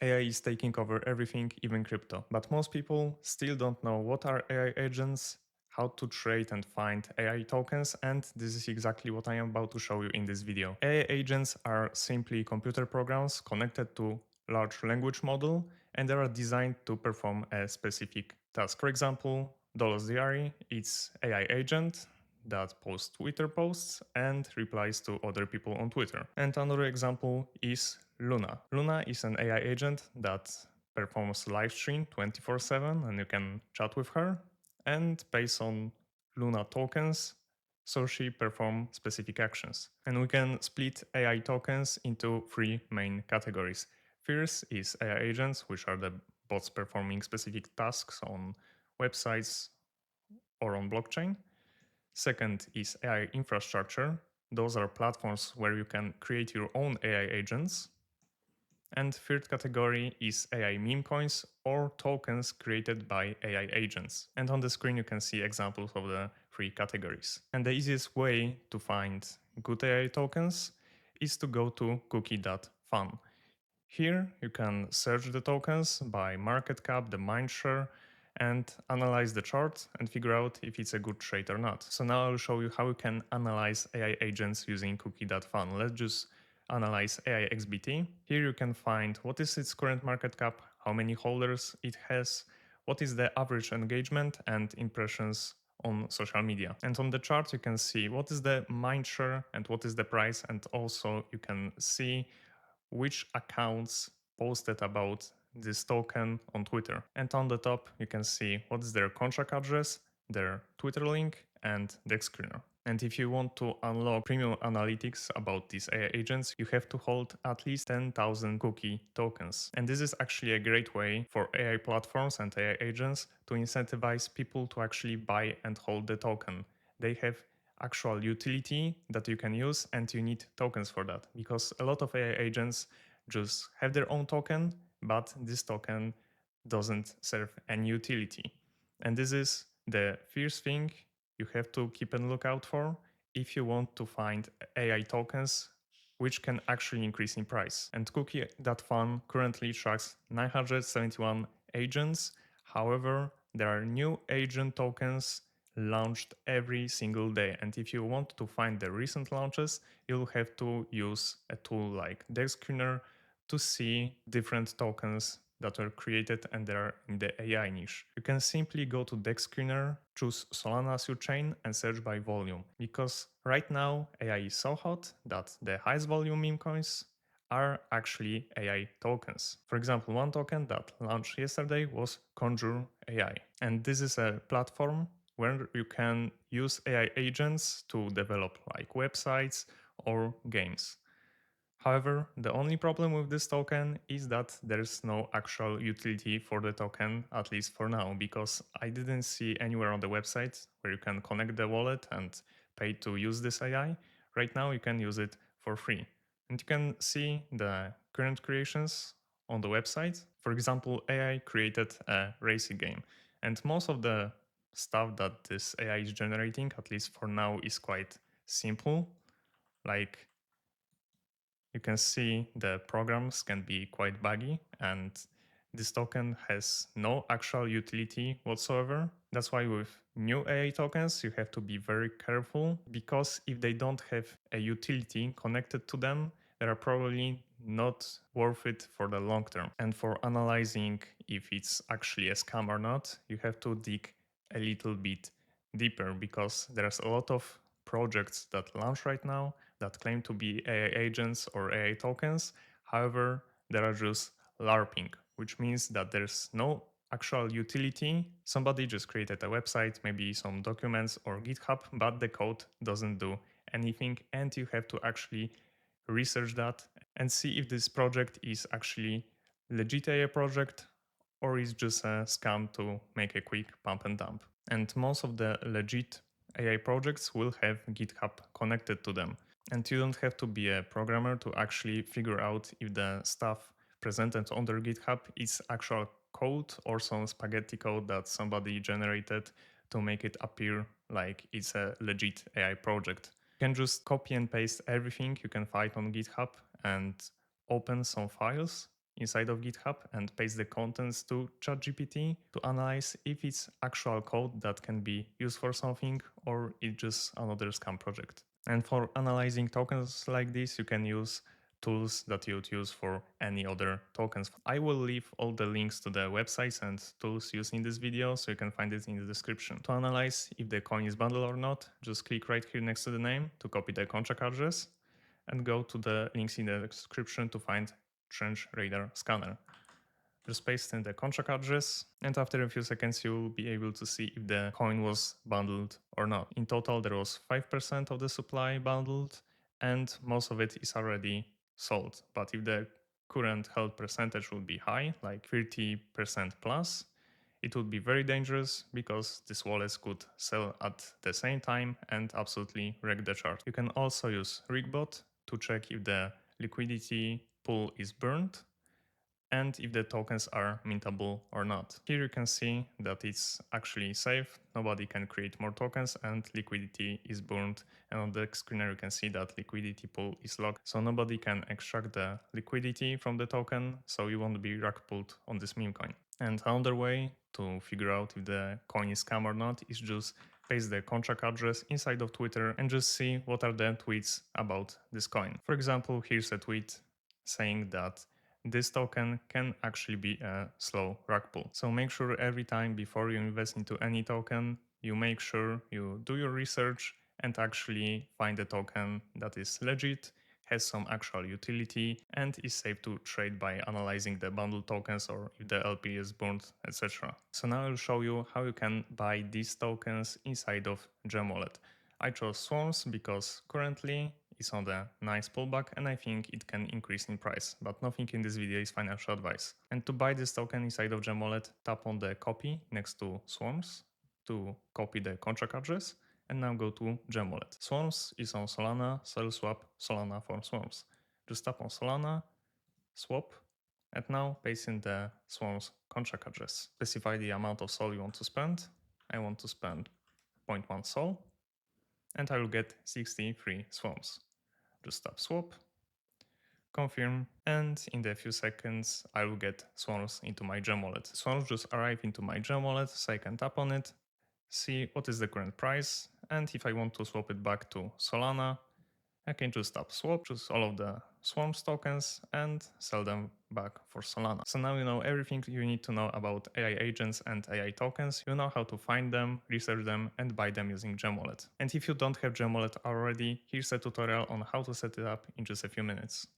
AI is taking over everything, even crypto. But most people still don't know what are AI agents, how to trade and find AI tokens, and this is exactly what I am about to show you in this video. AI agents are simply computer programs connected to large language model, and they are designed to perform a specific task. For example, Dolos Diary, it's AI agent that posts Twitter posts and replies to other people on Twitter. And another example is Luna. Luna is an AI agent that performs live stream 24/7 and you can chat with her. And based on Luna tokens, so she perform specific actions. And we can split AI tokens into three main categories. First is AI agents, which are the bots performing specific tasks on websites or on blockchain. Second is AI infrastructure. Those are platforms where you can create your own AI agents. And third category is AI meme coins or tokens created by AI agents. And on the screen you can see examples of the three categories. And the easiest way to find good AI tokens is to go to Cookie.fun. Here you can search the tokens by market cap, the mindshare, and analyze the chart and figure out if it's a good trade or not. So now I'll show you how you can analyze AI agents using Cookie.fun. Let's just analyze AI XBT. Here you can find what is its current market cap, how many holders it has, what is the average engagement and impressions on social media. And on the chart you can see what is the mindshare and what is the price, and also you can see which accounts posted about this token on Twitter. And on the top, you can see what's their contract address, their Twitter link, and Dexscreener. And if you want to unlock premium analytics about these AI agents, you have to hold at least 10,000 cookie tokens. And this is actually a great way for AI platforms and AI agents to incentivize people to actually buy and hold the token. They have actual utility that you can use, and you need tokens for that, because a lot of AI agents just have their own token, but this token doesn't serve any utility. And this is the first thing you have to keep a lookout for if you want to find AI tokens which can actually increase in price. And Cookie.fun currently tracks 971 agents. However, there are new agent tokens launched every single day. And if you want to find the recent launches, you'll have to use a tool like Dexscreener to see different tokens that were created and they are in the AI niche. You can simply go to Dexscreener, choose Solana as your chain and search by volume, because right now AI is so hot that the highest volume meme coins are actually AI tokens. For example, one token that launched yesterday was Conjure AI. And this is a platform where you can use AI agents to develop like websites or games. However, the only problem with this token is that there's no actual utility for the token, at least for now, because I didn't see anywhere on the website where you can connect the wallet and pay to use this AI. Right now you can use it for free. And you can see the current creations on the website. For example, AI created a racing game, and most of the stuff that this AI is generating, at least for now, is quite simple. Like, you can see the programs can be quite buggy, and this token has no actual utility whatsoever. That's why with new AI tokens, you have to be very careful, because if they don't have a utility connected to them, they are probably not worth it for the long term. And for analyzing if it's actually a scam or not, you have to dig a little bit deeper, because there's a lot of projects that launch right now that claim to be AI agents or AI tokens. However, they are just LARPing, which means that there's no actual utility. Somebody just created a website, maybe some documents or GitHub, but the code doesn't do anything, and you have to actually research that and see if this project is actually legit AI project or is just a scam to make a quick pump and dump. And most of the legit AI projects will have GitHub connected to them. And you don't have to be a programmer to actually figure out if the stuff presented on their GitHub is actual code or some spaghetti code that somebody generated to make it appear like it's a legit AI project. You can just copy and paste everything you can find on GitHub and open some files inside of GitHub and paste the contents to ChatGPT to analyze if it's actual code that can be used for something or it's just another scam project. And for analyzing tokens like this, you can use tools that you would use for any other tokens. I will leave all the links to the websites and tools used in this video, so you can find it in the description. To analyze if the coin is bundled or not, just click right here next to the name to copy the contract address and go to the links in the description to find Trench Radar Scanner. Just paste in the contract address, and after a few seconds you will be able to see if the coin was bundled or not. In total there was 5% of the supply bundled, and most of it is already sold. But if the current held percentage would be high, like 30% plus, it would be very dangerous because these wallets could sell at the same time and absolutely wreck the chart. You can also use Rigbot to check if the liquidity pool is burned and if the tokens are mintable or not. Here you can see that it's actually safe, nobody can create more tokens and liquidity is burned, and on the Dexscreener you can see that liquidity pool is locked, so nobody can extract the liquidity from the token, so you won't be rug pulled on this meme coin. And another way to figure out if the coin is scam or not is just paste the contract address inside of Twitter and just see what are the tweets about this coin. For example, here's a tweet saying that this token can actually be a slow rug pull. So make sure every time before you invest into any token, you make sure you do your research and actually find a token that is legit, has some actual utility, and is safe to trade by analyzing the bundle tokens or if the LP is burned, etc. So now I'll show you how you can buy these tokens inside of Gem Wallet. I chose Swarms because currently it's on a nice pullback and I think it can increase in price, but nothing in this video is financial advice. And to buy this token inside of Gem Wallet, tap on the copy next to Swarms to copy the contract address, and now go to Gem Wallet. Swarms is on Solana, so I'll swap Solana for Swarms. Just tap on Solana, swap, and now paste in the Swarms contract address. Specify the amount of SOL you want to spend. I want to spend 0.1 SOL, and I will get 63 swarms. Just tap swap, confirm, and in a few seconds I will get swarms into my Gem Wallet. Swarms just arrive into my Gem Wallet, so I can tap on it, see what is the current price, and if I want to swap it back to Solana, I can just tap swap, choose all of the Swarms tokens and sell them back for Solana. So now you know everything you need to know about AI agents and AI tokens. You know how to find them, research them, and buy them using Gem Wallet. And if you don't have Gem Wallet already, here's a tutorial on how to set it up in just a few minutes.